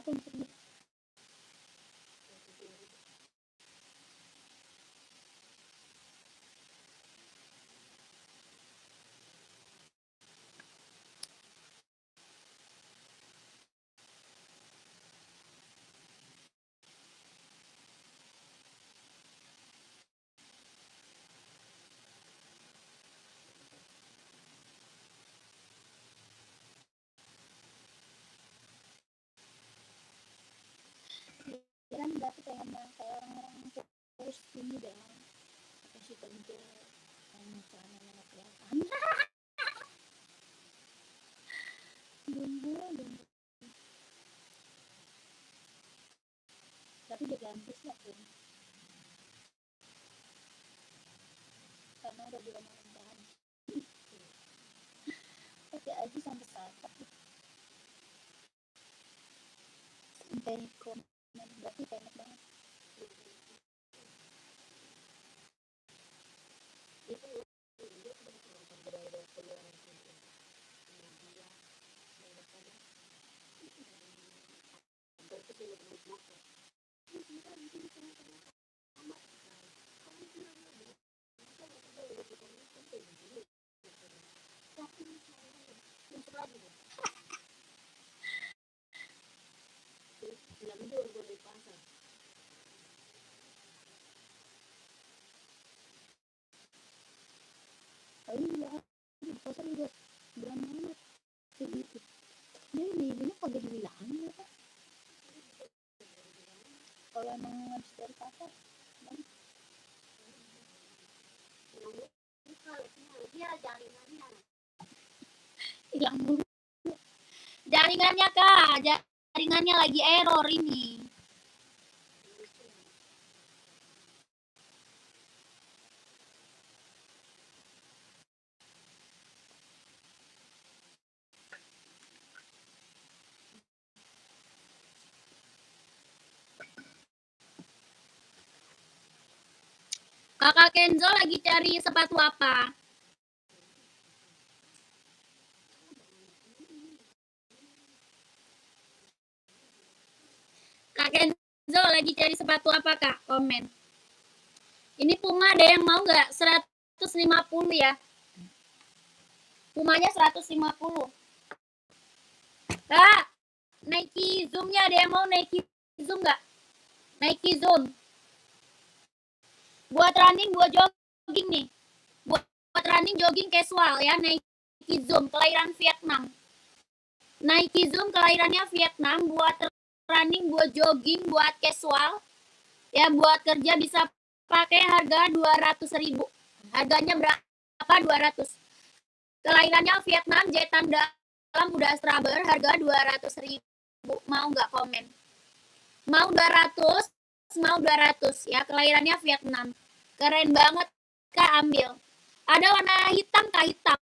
berapa untuk dia? Kan berarti pengen yang kayak orang-orang kurus ini deh, kasih kerja anak-anak kelihatan bumbu tapi dia ganti sih aku karena udah bilang rendahan pakai aja sampai saat sampai komen berarti enak banget itu iya di pasar juga berani banget segitu jadi ibunya kagak dibilangin ya Pak kalau emang habis dari pasar kan dia jaringannya hilang dulu jaringannya Kak jaringannya lagi error ini Kakak Kenzo lagi cari sepatu apa? Kak Kenzo lagi cari sepatu apa Kak? Komen. Ini Puma ada yang mau nggak? 150 ya. Pumanya 150. Kak, Nike Zoom-nya ada yang mau Nike Zoom nggak? Nike Zoom. Buat running, buat jogging nih. Buat running, jogging casual ya. Nike Zoom, kelahiran Vietnam. Nike Zoom kelahirannya Vietnam. Buat running, buat jogging, buat casual. Ya, buat kerja bisa pakai harga 200.000. Harganya berapa? 200. Kelahirannya Vietnam, jahitan dalam udah straber, harga 200.000. Mau nggak komen? Mau 200, mau 200 ya. Kelahirannya Vietnam. Keren banget Kak, ambil. Ada warna hitam Kak, hitam.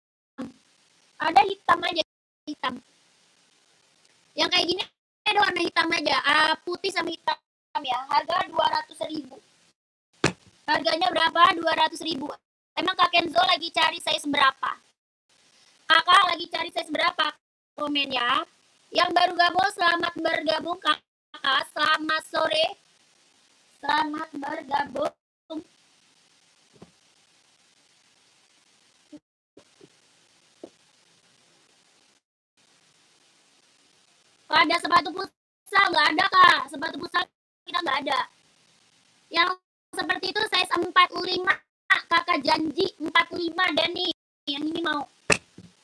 Ada hitam aja, hitam. Yang kayak gini ada warna hitam aja, putih sama hitam ya. Harga 200.000. Harganya berapa? 200.000. Emang Kak Kenzo lagi cari size berapa? Kakak lagi cari size berapa? Komen ya. Yang baru gabung, selamat bergabung Kakak. Selamat sore. Selamat bergabung. Ada sepatu futsal nggak ada Kak? Sepatu futsal kita nggak ada. Yang seperti itu size 45. Kakak janji 45 dan nih yang ini mau.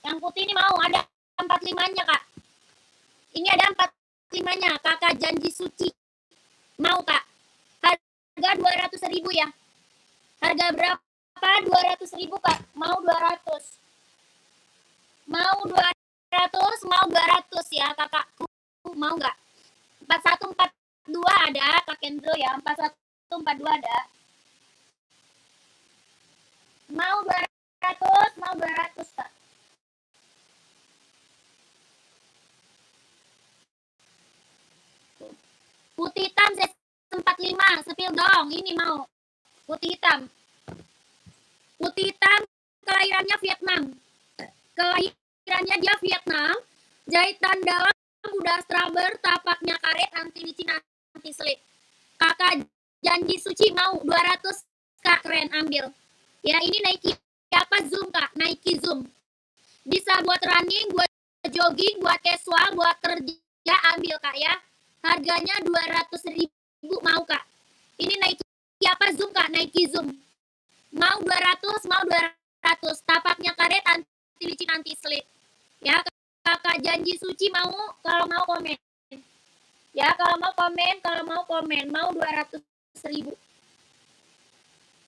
Yang putih ini mau, ada 45-nya Kak. Ini ada 45-nya. Kakak janji suci. Mau Kak. Harga 200.000 ya. Harga berapa? 200.000 Kak. Mau 200. Mau 200, mau 200 ya Kakakku. Mau nggak? 4142 ada Kak Kendro ya. 4142 ada. Mau 200, mau 200 Kak. Putih hitam size 45, sepil dong. Ini mau. Putih hitam. Putih hitam kelahirannya Vietnam. Kelahirannya dia Vietnam. Jahitan dalam udah Straber, tapaknya karet, anti licin, anti slip. Kakak janji suci mau 200 Kak, keren, ambil. Ya, ini Nike apa Zoom Kak? Nike Zoom. Bisa buat running, buat jogging, buat casual, buat kerja, ambil Kak ya. Harganya 200.000 mau Kak. Ini Nike apa Zoom Kak? Nike Zoom. Mau 200, mau 200. Tapaknya karet, anti licin, anti slip. Ya, Kakak janji suci mau, kalau mau komen. Ya, kalau mau komen, mau 200.000.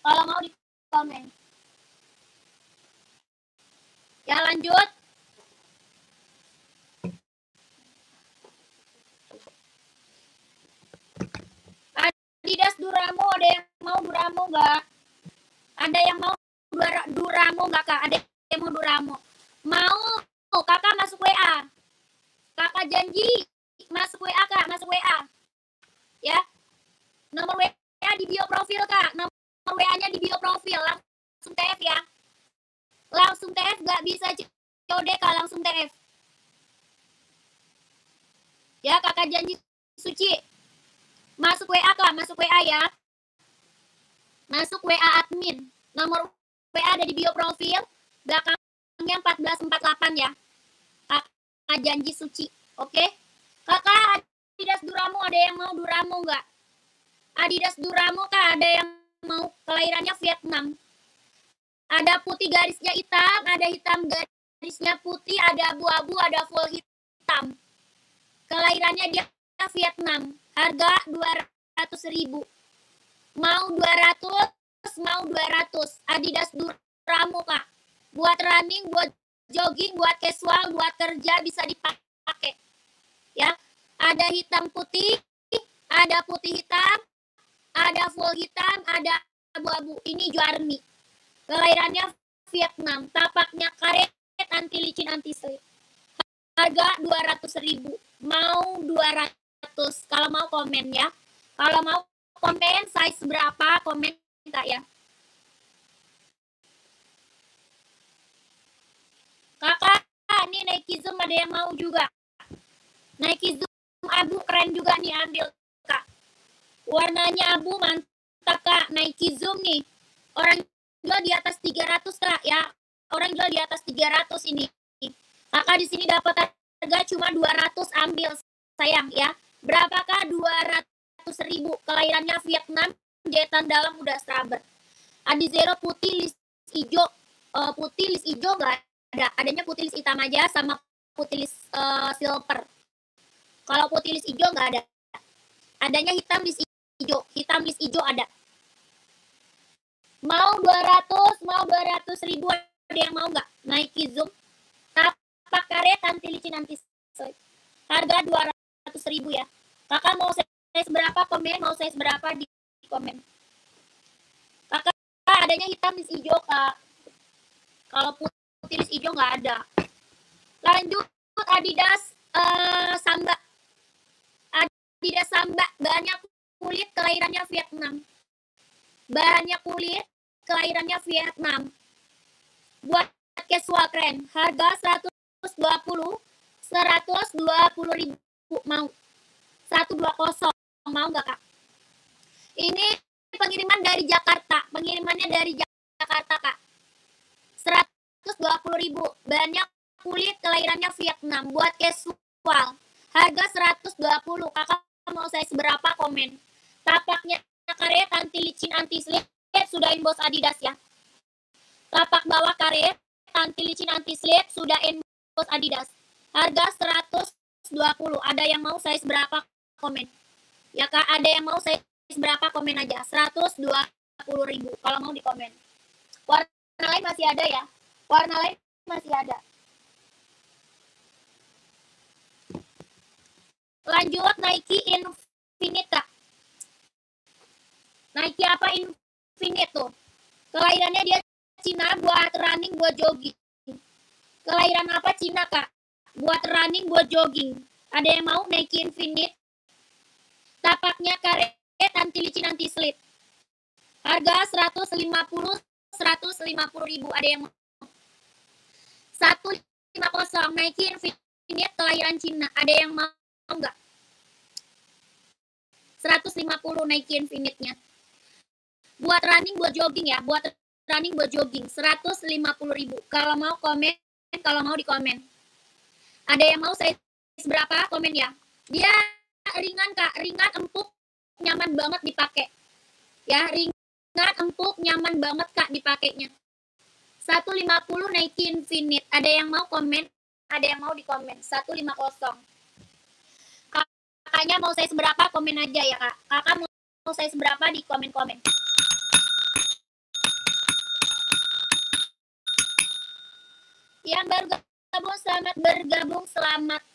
Kalau mau di komen. Ya, lanjut. Adidas Duramo, ada yang mau Duramo nggak? Ada yang mau Duramo nggak Kak? Ada yang mau Duramo? Mau, Kakak masuk WA. Kakak janji masuk WA Kak, masuk WA. Ya, nomor WA di bio profil Kak. Nomor WA-nya di bio profil. Langsung TF ya. Langsung TF, nggak bisa COD Kak, langsung TF. Ya, Kakak janji suci. Masuk WA Kak, masuk WA ya. Masuk WA admin. Nomor WA ada di bio profil. Belakangnya 1448 ya. Kakak janji suci. Oke? Kakak, Adidas Duramo, ada yang mau Duramo nggak? Adidas Duramo Kak, ada yang mau, kelahirannya Vietnam. Ada putih garisnya hitam, ada hitam garisnya putih, ada abu-abu, ada full hitam. Kelahirannya dia Vietnam. Harga 200.000. Mau 200, mau 200. Adidas Duramo Kak. Buat running, buat jogging, buat casual, buat kerja bisa dipakai. Ya. Ada hitam putih, ada putih hitam, ada full hitam, ada abu-abu. Ini Juarmi. Kelahirannya Vietnam. Tapaknya karet, anti licin, anti slip. Harga 200.000. Mau 200. Kalau mau komen ya. Kalau mau komen size berapa, komen Kak ya. Kakak, ini Nike Zoom ada yang mau juga. Nike Zoom abu keren juga nih, ambil Kak. Warnanya abu mantap Kak. Nike Zoom nih. Orang jual di atas 300 Kak ya. Orang jual di atas 300 ini. Kakak di sini dapat harga cuma 200, ambil sayang ya. Berapakah 200.000? Kelahirannya Vietnam, jahitan dalam udah Straber. Adizero putih list hijau, putih list hijau nggak ada. Adanya putih list hitam aja sama putih list silver. Kalau putih list hijau nggak ada. Adanya hitam list hijau, hitam list hijau ada. Mau 200, mau 200.000, ada yang mau nggak? Nike Zoom. Tapak karet, anti licin, anti slip. Harga 200.000 ya. Kakak mau size berapa, komen. Mau size berapa di komen. Kakak adanya hitam list hijau Kak. Kalau putih list hijau nggak ada. Lanjut Adidas Samba. Adidas Samba, bahannya kulit, kelahirannya Vietnam. Bahannya kulit, kelahirannya Vietnam. Buat casual keren. Harga 120.000 mau. 120 mau nggak Kak? Ini pengiriman dari Jakarta. Pengirimannya dari Jakarta Kak. 120.000. Bahannya kulit, kelahirannya Vietnam. Buat casual. Harga 120. Kakak mau size berapa, komen. Tapaknya karet, anti licin, anti slip. Sudah inbox Adidas ya. Tapak bawah karet, anti licin, anti slip. Sudah inbox Adidas. Harga 120. Ada yang mau size berapa, komen. Ya Kak, ada yang mau size berapa, komen aja. 120.000 kalau mau di komen. Warna lain masih ada ya. Warna lain masih ada. Lanjut Nike Infinite Kak. Nike apa Infinite tuh? Kelahirannya dia Cina, buat running, buat jogging. Kelahiran apa Cina Kak? Buat running, buat jogging. Ada yang mau Nike Infinite? Tapaknya karet, anti licin, anti slip. Harga 150.000. Ada yang mau? 150 Nike Infinite. finite kelahiran Cina. Ada yang mau nggak? 150 naikin finite-nya. Buat running, buat jogging ya. Buat running, buat jogging. 150.000. Kalau mau komen, kalau mau di komen. Ada yang mau size berapa? Komen ya. Dia ringan Kak, ringan, empuk, nyaman banget dipakai. Ya, ringan, empuk, nyaman banget Kak dipakainya. 150 naikin finite. Ada yang mau komen? Ada yang mau di komen. 150. Kakaknya mau size berapa? Komen aja ya Kak. Kakak mau size berapa di komen-komen. Yang bergabung, selamat bergabung. Selamat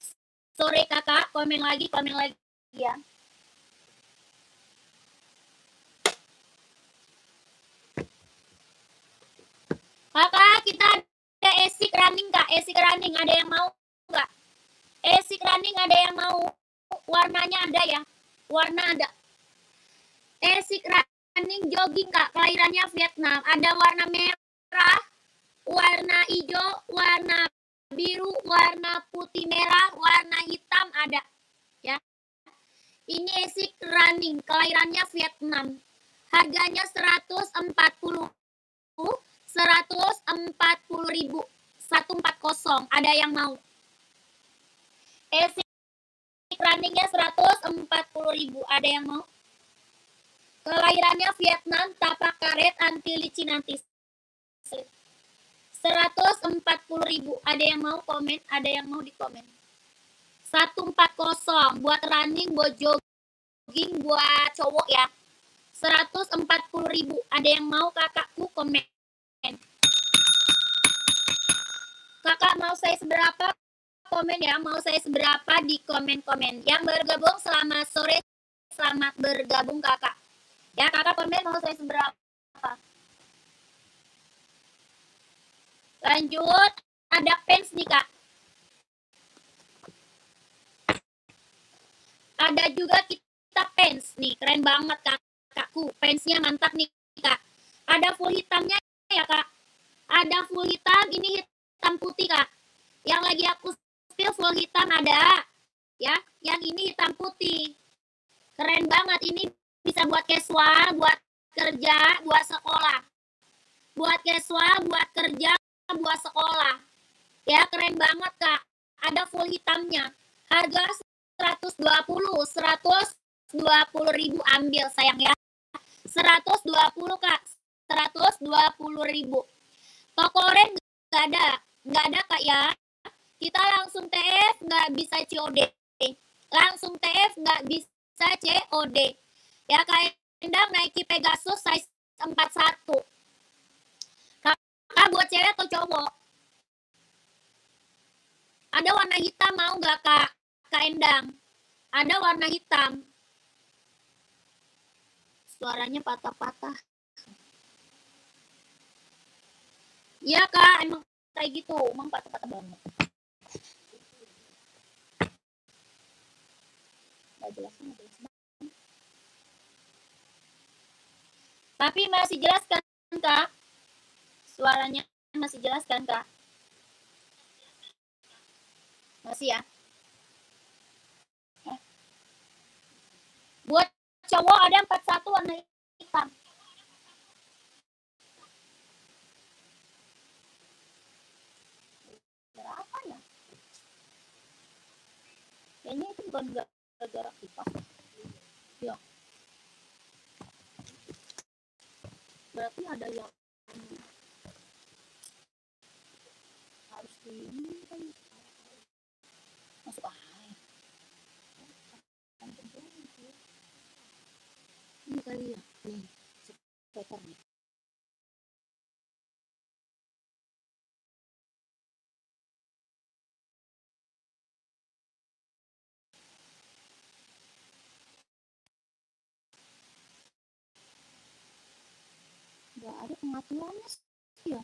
sore Kakak. Komen lagi ya. Kakak, kita ada esik running Kak. Esik running ada yang mau nggak? Esik running ada yang mau? Warnanya ada ya? Warna ada. Esik running jogging Kak. Kelahirannya Vietnam. Ada warna merah, warna hijau, warna biru, warna putih merah, warna hitam ada. Ya. Ini esik running. Kelahirannya Vietnam. Harganya 140. 140.000. 140. Ada yang mau? Esik runningnya 140.000. Ada yang mau? Kelahirannya Vietnam, tapak karet, anti licin, anti slip. 140.000. Ada yang mau komen? Ada yang mau di komen? 140 buat running, buat jogging, buat cowok ya. 140.000. Ada yang mau kakakku komen? Kakak mau size berapa? Komen ya, mau size berapa di komen-komen. Yang bergabung selamat sore, selamat bergabung kakak. Ya kakak komen mau size berapa? Lanjut, ada pants nih kak. Ada juga kita pants nih, keren banget kakakku. Pantsnya mantap nih kak. Ada full hitamnya ya kak. Ada full hitam, ini hitam putih kak. Yang lagi aku spill full hitam ada. Ya, yang ini hitam putih. Keren banget, ini bisa buat casual, buat kerja, buat sekolah. Buat casual, buat kerja, buat sekolah. Ya, keren banget kak. Ada full hitamnya. Harga 120.000 ambil sayang ya. 120 kak. 120.000. Toko Ren nggak ada kak ya. Kita langsung TF nggak bisa COD. Langsung TF nggak bisa COD. Ya kak Endang Nike Pegasus size 41. Kakak buat cewek atau cowok? Ada warna hitam mau nggak kak? Kak Endang. Ada warna hitam. Suaranya patah-patah. Iya kak, emang kayak gitu. Emang patah-patah banget. Gak jelas, gak jelas. Tapi masih jelas kan kak? Suaranya masih jelas kan kak? Masih ya? Buat cowok ada 41 warna hitam. Berapa ya? Kayaknya itu bukan gara-gara kipas. Ya. Berarti ada yang harus di masuk air. Ini kali ya. Nih, sekitar nih. Gak ada pengaturannya sih ya.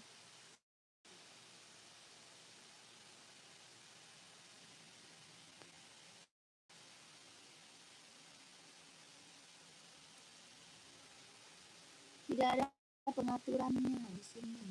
Tidak ada pengaturannya di sini.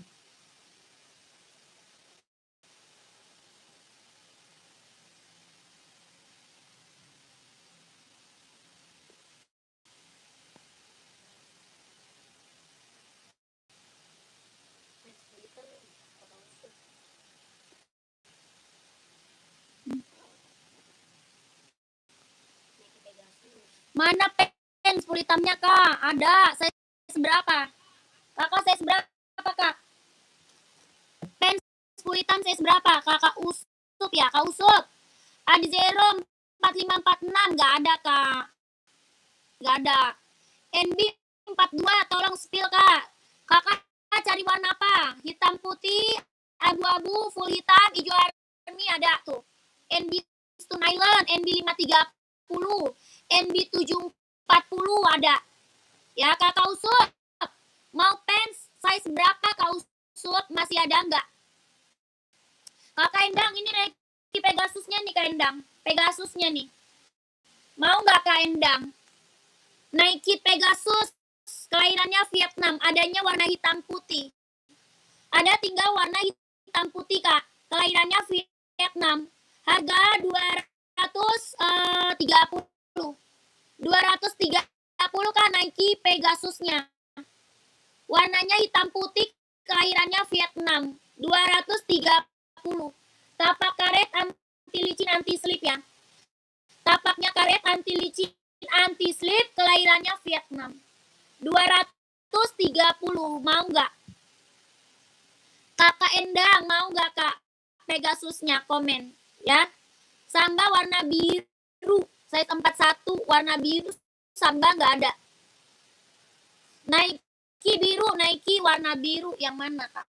Mana pens full hitamnya kak? Ada. Size berapa? Kakak size berapa kak? Pens full hitam size berapa? Kakak Usup ya, kak Usup. Adi Zero 4546 nggak ada kak. Nggak ada. NB 42 tolong spill kak. Kakak cari warna apa? Hitam putih, abu-abu, full hitam, hijau army ada tuh. NB Stone Island, NB 530, NB 740 ada. Ya kakak Usup, mau pants size berapa kak Usup? Masih ada nggak? Kakak Endang ini Nike Pegasusnya nih kak Endang. Pegasusnya nih. Mau nggak kak Endang? Nike Pegasus kelahirannya Vietnam, adanya warna hitam putih. Ada tinggal warna hitam putih kak, kelahirannya Vietnam. Harga 230. 230 kak Nike Pegasusnya. Warnanya hitam putih, kelahirannya Vietnam. 230. Tapak karet anti licin anti slip ya. Tapaknya karet anti licin anti slip, kelahirannya Vietnam. 230. Mau nggak? Kakak Endang mau nggak kak? Pegasusnya komen ya. Samba warna biru, size 41 warna biru, Samba nggak ada. Nike biru, Nike warna biru yang mana kak?